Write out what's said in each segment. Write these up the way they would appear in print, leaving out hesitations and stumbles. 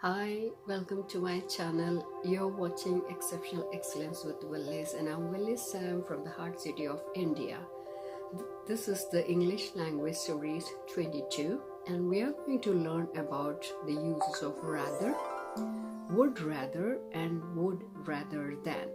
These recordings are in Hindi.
Hi, welcome to my channel. You're watching Exceptional Excellence with Willys, and I'm Willys Sam from the heart city of India. This is the English language series 22, and we are going to learn about the uses of rather, would rather, and would rather than.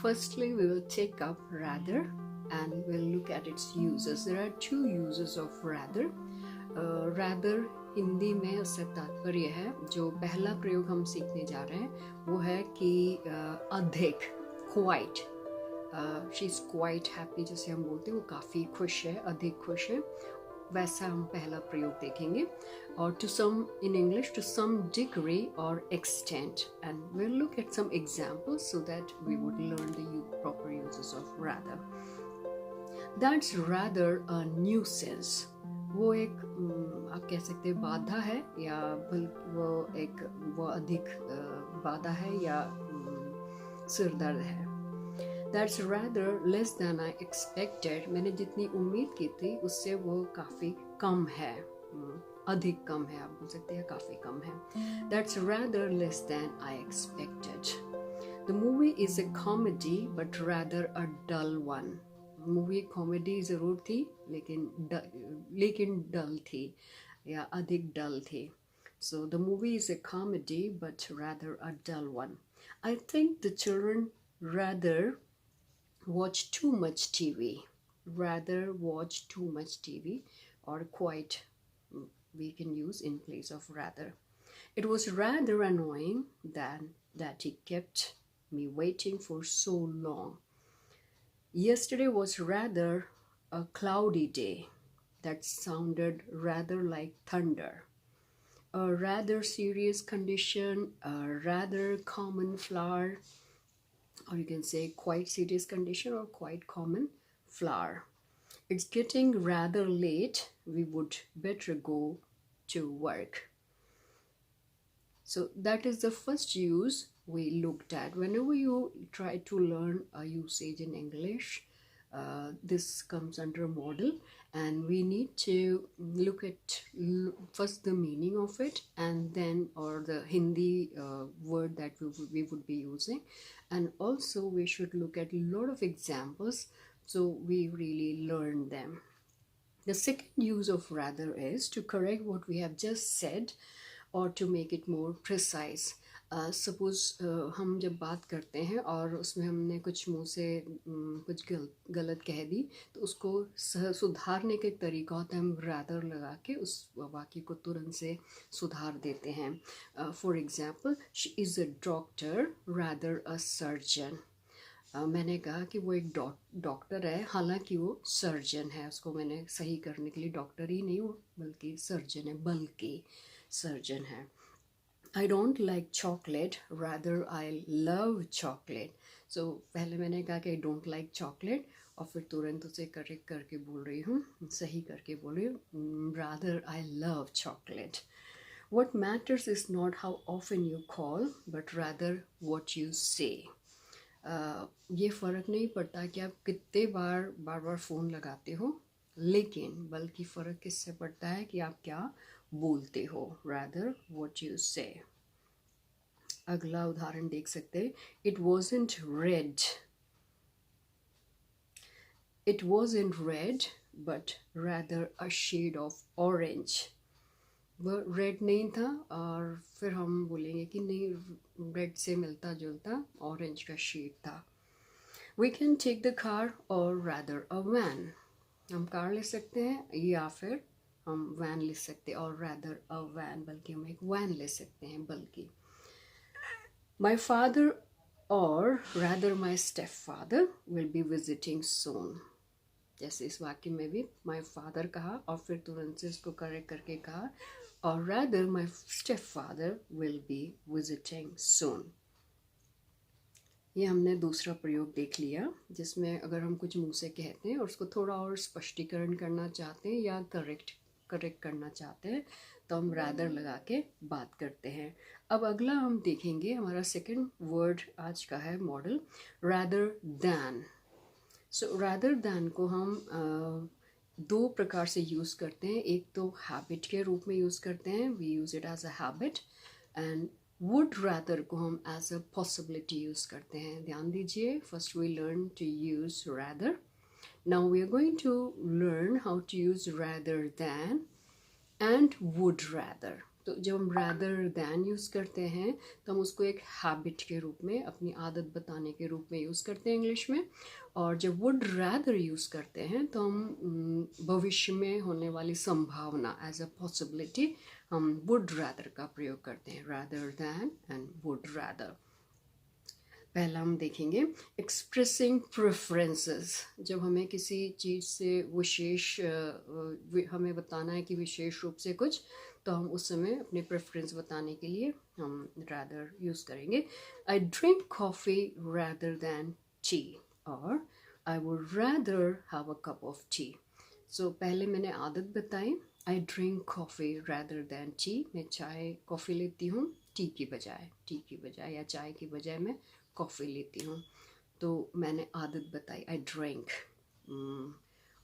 Firstly, we will take up rather and we'll look at its uses. There are two uses of rather. Rather Hindi में उससे तात्पर्य है, जो पहला प्रयोग हम सीखने जा रहे हैं वो है कि अधिक, quite, she is quite happy, जैसे हम बोलते हैं वो काफ़ी खुश है, अधिक खुश है, वैसा हम पहला प्रयोग देखेंगे. और to some in English, to some degree और extent, and we'll look at some examples so that we would learn the proper uses of rather. That's rather a nuisance. वो एक आप कह सकते हैं बाधा है, या वो अधिक बाधा है या सिरदर्द है. That's rather less than I expected. मैंने जितनी उम्मीद की थी उससे वो काफ़ी कम है, अधिक कम है, आप बोल सकते हैं काफ़ी कम है. That's rather less than I expected. The movie is a comedy but rather a dull one. Movie comedy ज़रूर थी लेकिन डल थी या अधिक डल थी. So the movie is a comedy but rather a dull one. I think the children rather watch too much TV. Rather watch too much TV, or quite we can use in place of rather. It was rather annoying that he kept me waiting for so long. Yesterday was rather a cloudy day. That sounded rather like thunder. A rather serious condition, a rather common flower, or you can say quite serious condition or quite common flower. It's getting rather late. We would better go to work. So that is the first use we looked at. Whenever you try to learn a usage in English, this comes under model, and we need to look at first the meaning of it, and then or the Hindi word that we would be using, and also we should look at a lot of examples so we really learn them. The second use of rather is to correct what we have just said or to make it more precise. Suppose हम जब बात करते हैं और उसमें हमने कुछ मुंह से कुछ गलत कह दी, तो उसको सुधारने का एक तरीका होता है, हम rather लगा के उस वाक्य को तुरंत से सुधार देते हैं. For example, she is a doctor rather a surgeon. मैंने कहा कि वो एक डॉक्टर है, हालांकि वो सर्जन है. उसको मैंने सही करने के लिए डॉक्टर ही नहीं वो बल्कि सर्जन है, बल्कि सर्जन है. I don't like chocolate, rather I love chocolate. So पहले मैंने कहा कि I don't like chocolate, और फिर तुरंत उसे करेक्ट करके बोल रही हूँ, सही करके बोल रही हूँ, rather I love chocolate. What matters is not how often you call, but rather what you say. ये फ़र्क नहीं पड़ता कि आप कितने बार फ़ोन लगाते हो, लेकिन बल्कि फ़र्क किससे पड़ता है कि आप क्या बोलते हो. rather what you say. अगला उदाहरण देख सकते हैं. It wasn't red. It wasn't red, but rather a shade of orange. वह रेड नहीं था, और फिर हम बोलेंगे कि नहीं, रेड से मिलता जुलता ऑरेंज का शेड था. We can take the car or rather a van. हम कार ले सकते हैं या फिर हम वैन ले सकते हैं, और rather a van, बल्कि हम एक वैन ले सकते हैं बल्कि. My father or rather my stepfather will be visiting soon. जैसे इस वाक्य में भी my father कहा और फिर तुरंत से इसको करेक्ट करके कहा, और rather my stepfather will be visiting soon. ये हमने दूसरा प्रयोग देख लिया, जिसमें अगर हम कुछ मुंह से कहते हैं और उसको थोड़ा और स्पष्टीकरण करना चाहते हैं या करेक्ट करना चाहते हैं, तो हम rather लगा के बात करते हैं. अब अगला हम देखेंगे, हमारा सेकंड वर्ड आज का है model rather than. So rather than को हम दो प्रकार से यूज़ करते हैं. एक तो हैबिट के रूप में यूज़ करते हैं, we use it as a habit. And would rather को हम एज अ पॉसिबिलिटी यूज़ करते हैं. ध्यान दीजिए, first we learn to use rather. Now we are going to learn how to use rather than and would rather. तो जब हम रैदर दैन यूज़ करते हैं तो हम उसको एक हैबिट के रूप में, अपनी आदत बताने के रूप में यूज़ करते हैं इंग्लिश में. और जब वुड रैदर यूज़ करते हैं तो हम भविष्य में होने वाली संभावना, एज अ पॉसिबिलिटी, हम वुड रैदर का प्रयोग करते हैं. Rather than and would rather. पहला हम देखेंगे एक्सप्रेसिंग प्रेफरेंसेस. जब हमें किसी चीज़ से विशेष हमें बताना है कि विशेष रूप से कुछ, तो हम उस समय अपने प्रेफरेंस बताने के लिए हम रैदर यूज़ करेंगे. I drink coffee rather than tea, और I would rather have a cup of tea. So पहले मैंने आदत बताई. I drink coffee rather than tea. मैं चाय कॉफ़ी लेती हूँ टी की बजाय या चाय की बजाय मैं कॉफ़ी लेती हूँ. तो मैंने आदत बताई, आई ड्रिंक.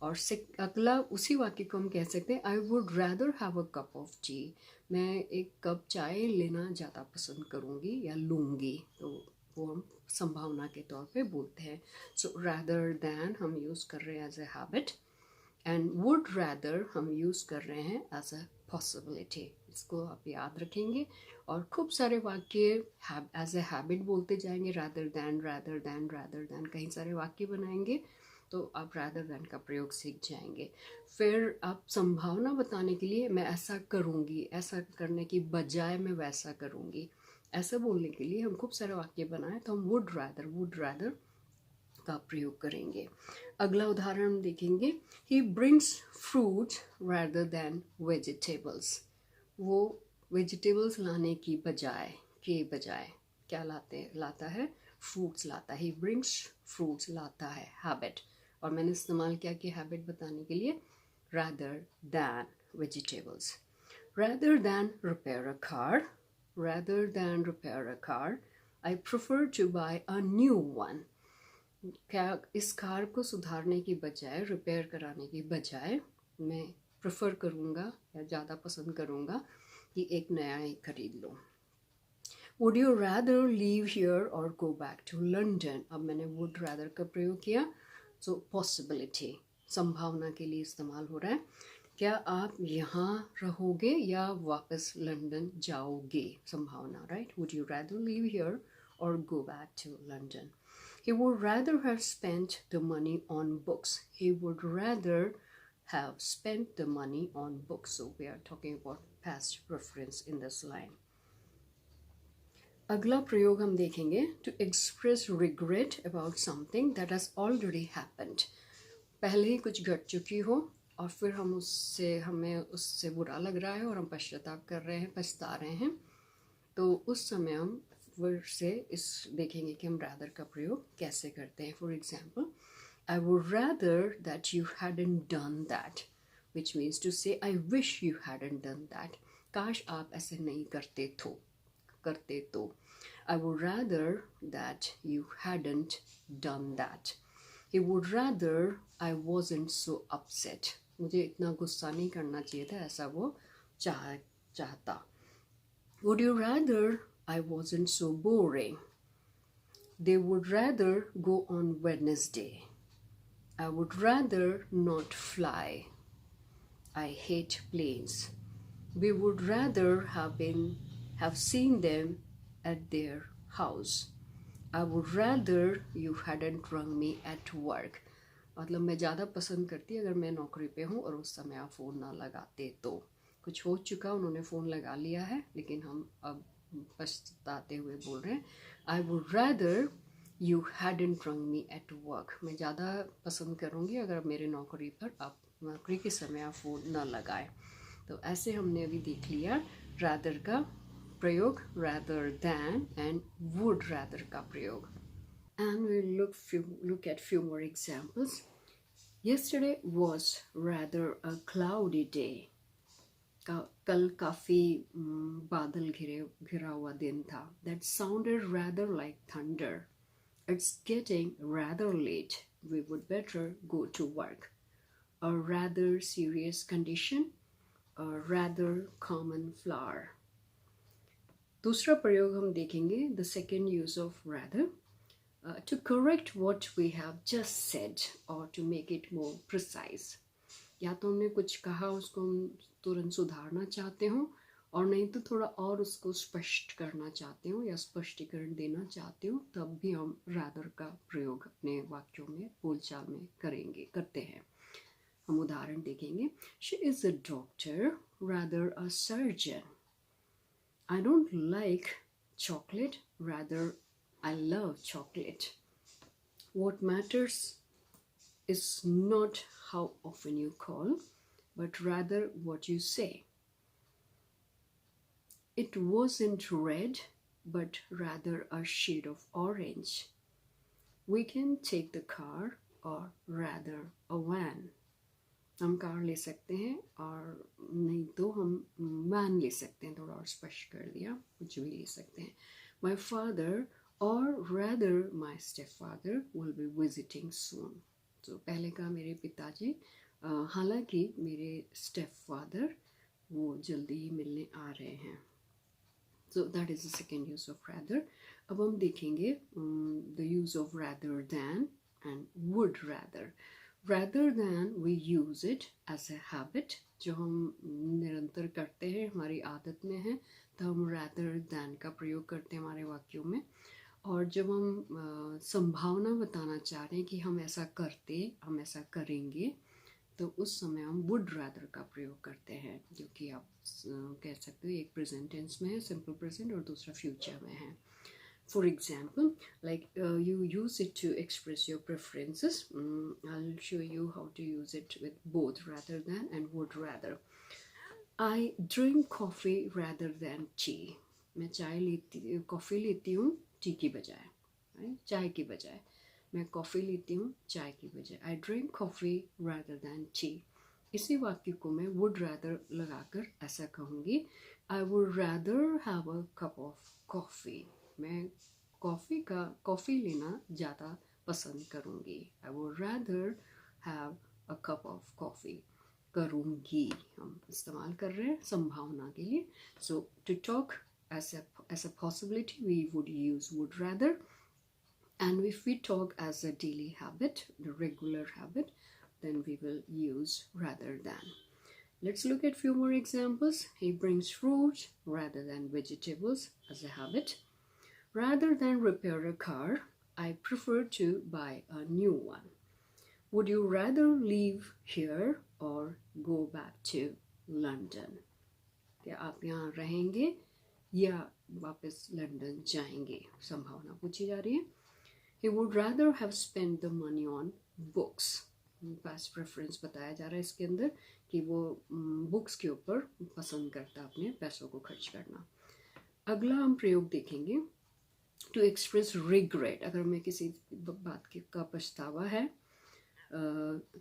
और अगला उसी वाक्य को हम कह सकते हैं, आई would rather have a cup of T. मैं एक कप चाय लेना ज़्यादा पसंद करूँगी या लूँगी. तो वो हम संभावना के तौर पे बोलते हैं. सो रैदर दैन हम यूज़ कर रहे हैं as a habit, and would rather हम यूज़ कर रहे हैं एज अ पॉसिबिलिटी. इसको आप याद रखेंगे और खूब सारे वाक्य एज ए हैबिट बोलते जाएंगे. रैदर दैन कई सारे वाक्य बनाएंगे तो आप रैदर दैन का प्रयोग सीख जाएंगे. फिर आप संभावना बताने के लिए, मैं ऐसा करूँगी, ऐसा करने की बजाय मैं वैसा करूँगी, ऐसा बोलने के लिए हम खूब सारे वाक्य बनाएं तो हम वुड रैदर का प्रयोग करेंगे. अगला उदाहरण हम देखेंगे, he brings fruit rather than vegetables. वो वेजिटेबल्स लाने की बजाय क्या लाता है, फ्रूट्स लाता है. ही ब्रिंग्स फ्रूट्स लाता है, हैबिट. और मैंने इस्तेमाल किया कि हैबिट बताने के लिए rather than vegetables. Rather than repair a car, I prefer to buy a new one. क्या इस कार को सुधारने की बजाय, रिपेयर कराने की बजाय, मैं प्रेफर करूँगा या ज़्यादा पसंद करूँगा कि एक नया ही खरीद लो. Would you rather live here or go back to London? अब मैंने would rather का प्रयोग किया. So possibility, संभावना के लिए इस्तेमाल हो रहा है. क्या आप यहाँ रहोगे या वापस लंदन जाओगे, संभावना, right? Would you rather live here or go back to London? He would rather have spent the money on books. He would rather have spent the money on books. So we are talking about past reference in this line. अगला प्रयोग हम देखेंगे, to express regret about something that has already happened. पहले ही कुछ घट चुकी हो और फिर हमें उससे बुरा लग रहा है और हम पश्चाताप कर रहे हैं, पछता रहे हैं. तो उस समय हम फिर से इस देखेंगे कि हम rather का प्रयोग कैसे करते हैं. For example, I would rather that you hadn't done that, which means to say I wish you hadn't done that. काश आप ऐसे नहीं करते तो. I would rather that you hadn't done that. He would rather I wasn't so upset. मुझे इतना गुस्सा नहीं करना चाहिए था, ऐसा वो चाहता. Would you rather I wasn't so boring? They would rather go on Wednesday. I would rather not fly. I hate planes. We would rather have seen them at their house. I would rather you hadn't rung me at work. मतलब मैं ज़्यादा पसंद करती अगर मैं नौकरी पे हूँ और उस समय आप फ़ोन ना लगाते तो. कुछ हो चुका, उन्होंने फ़ोन लगा लिया है, लेकिन हम अब पछताते हुए बोल रहे हैं, I would rather you hadn't rung me at work. मैं ज़्यादा पसंद करूँगी अगर मेरे नौकरी के समय आप फ़ोन ना लगाए. तो ऐसे हमने अभी देख लिया rather का प्रयोग, rather than and would rather का प्रयोग. And we'll look at few more examples. Yesterday was rather a cloudy day. कल काफ़ी बादल घिरा हुआ दिन था. That sounded rather like thunder. It's getting rather late. We would better go to work. a rather serious condition, a rather common flower. दूसरा प्रयोग हम देखेंगे, the second use of rather, to correct what we have just said or to make it more precise. या तो हमने कुछ कहा उसको हम तुरंत सुधारना चाहते हो, और नहीं तो थोड़ा और उसको स्पष्ट करना चाहते हो या स्पष्टीकरण देना चाहते हो, तब भी हम rather का प्रयोग अपने वाक्यों में, बोलचाल में करते हैं. हम उदाहरण देखेंगे. She is a doctor, rather a surgeon. I don't like chocolate, rather I love chocolate. What matters is not how often you call, but rather what you say. It wasn't red, but rather a shade of orange. We can take the car or rather a van. हम कार ले सकते हैं और नहीं तो हम वैन ले सकते हैं. थोड़ा और स्पष्ट कर दिया, कुछ भी ले सकते हैं. My father or rather my stepfather will be visiting soon. तो पहले का मेरे पिताजी, हालांकि मेरे stepfather वो जल्दी ही मिलने आ रहे हैं. So that is the second use of rather. अब हम देखेंगे the use of rather than and would rather. Rather than, we use it as a habit. जो हम निरंतर करते हैं, हमारी आदत में है, तो हम rather than का प्रयोग करते हैं हमारे वाक्यों में. और जब हम संभावना बताना चाह रहे हैं कि हम ऐसा करेंगे, तो उस समय हम would rather का प्रयोग करते हैं, जो कि आप कह सकते हो एक प्रेजेंट टेंस में है, सिंपल प्रेजेंट, और दूसरा फ्यूचर में है. For example, like you use it to express your preferences. I'll show you how to use it with both rather than and would rather. I drink coffee rather than tea. मैं कॉफ़ी लेती हूँ टी की बजाय, चाय की बजाय. मैं कॉफ़ी लेती हूँ चाय की बजाय. I drink coffee rather than tea. इसी वाक्य को मैं would rather लगाकर ऐसा कहूँगी. I would rather have a cup of coffee. मैं कॉफ़ी लेना ज़्यादा पसंद करूँगी. I would rather have a cup of coffee. करूँगी हम इस्तेमाल कर रहे हैं संभावना के लिए. So to talk as a possibility, we would use would rather. And if we talk as a daily habit, the regular habit, then we will use rather than. Let's look at few more examples. He brings fruit rather than vegetables as a habit. Rather than repair a car, I prefer to buy a new one. Would you rather live here or go back to London? क्या आप यहाँ रहेंगे या वापस लंदन जाएंगे? संभावना पूछी जा रही है. He would rather have spent the money on books. Past preference बताया जा रहा है इसके अंदर कि वो बुक्स के ऊपर पसंद करता है अपने पैसों को खर्च करना. अगला हम प्रयोग देखेंगे. To express regret. अगर हमें किसी बात का पछतावा है,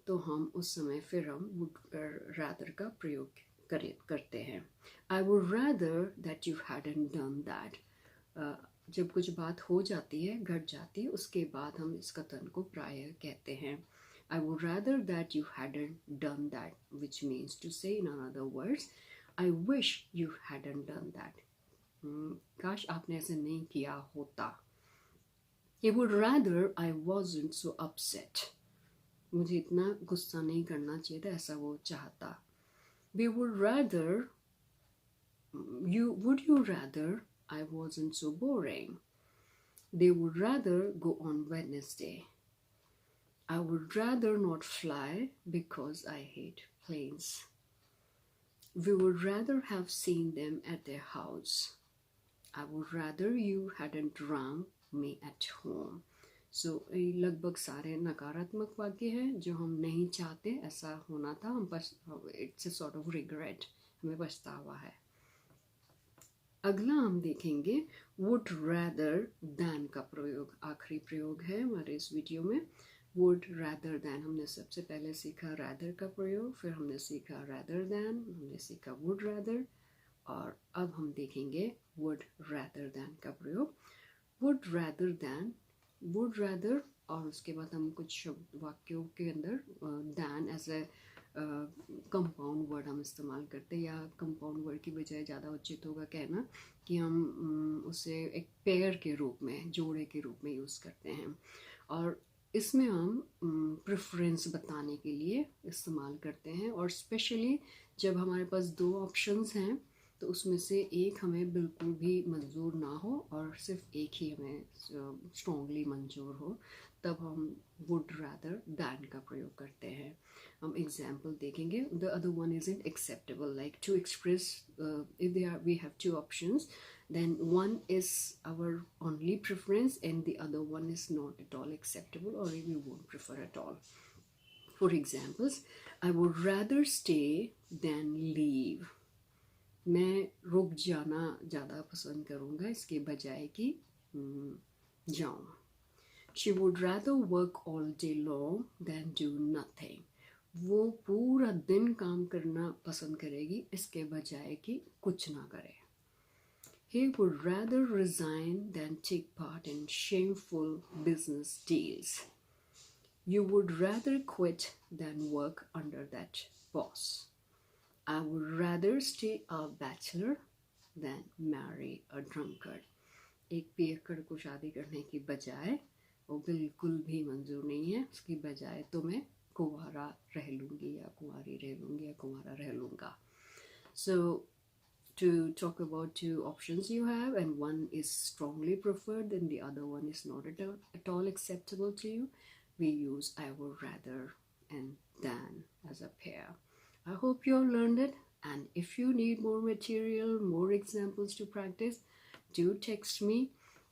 तो हम उस समय फिर हम would rather का प्रयोग करते हैं. I would rather that you hadn't done that. जब कुछ बात हो जाती है, घट जाती है, उसके बाद हम इस कथन को प्रायः कहते हैं. I would rather that you hadn't done that, which means to say in other words, I wish you hadn't done that. काश आपने ऐसे नहीं किया होता. He would rather I wasn't so upset. मुझे इतना गुस्सा नहीं करना चाहिए था, ऐसा वो चाहता. We would rather, would you rather I wasn't so boring. They would rather go on Wednesday. I would rather not fly because I hate planes. We would rather have seen them at their house. I would rather you hadn't rung me at home. So लगभग सारे नकारात्मक वाक्य हैं जो हम नहीं चाहते ऐसा होना था. हम बस it's a sort of regret, हमें पछतावा है. अगला हम देखेंगे would rather than का प्रयोग. आखिरी प्रयोग है हमारे इस वीडियो में. would rather than हमने सबसे पहले सीखा rather का प्रयोग, फिर हमने सीखा rather than, हमने सीखा would rather, और अब हम देखेंगे would rather than का प्रयोग. would rather than, would rather, और उसके बाद हम कुछ वाक्यों के अंदर than as a compound word हम इस्तेमाल करते हैं, या कंपाउंड वर्ड की बजाय ज़्यादा उचित होगा कहना कि हम उसे एक पेयर के रूप में, जोड़े के रूप में यूज़ करते हैं। और इसमें हम प्रेफरेंस बताने के लिए इस्तेमाल करते हैं, और स्पेशली जब हमारे पास दो ऑप्शंस हैं तो उसमें से एक हमें बिल्कुल भी मंजूर ना हो और सिर्फ एक ही हमें स्ट्रॉन्गली मंजूर हो, तब हम वुड रादर दैन का प्रयोग करते हैं। हम एग्जाम्पल देखेंगे। The other one is in acceptable, like to express if they are we have two options, then one is our only preference and the other one is not at all acceptable, or we won't prefer at all. For examples, I would rather stay than leave. मैं रुक जाना ज़्यादा पसंद करूँगा इसके बजाय कि जाऊँ. She would rather work all day long than do nothing. वो पूरा दिन काम करना पसंद करेगी इसके बजाय कि कुछ ना करे. He would rather resign than take part in shameful business deals. You would rather quit than work under that boss. I would rather stay a bachelor than marry a drunkard. एक पियक्कड़ को शादी करने की बजाय वो बिल्कुल भी मंजूर नहीं है, उसकी बजाय तो मैं कुंवारा रह लूँगी या कुंवारी रह लूँगी या कुंवारा रह लूँगा. So to talk about two options you have, and one is strongly preferred and the other one is not at all acceptable to you, we use I would rather and than as a pair. I hope you all learned it, and if you need more material, more examples to practice, do text me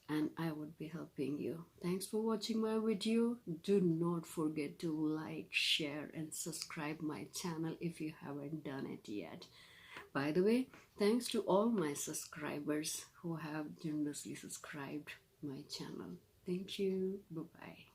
and I would be helping you. Thanks for watching my video. Do not forget to like, share and subscribe my channel if you haven't done it yet. By the way, thanks to all my subscribers who have generously subscribed my channel. Thank you. Bye-bye.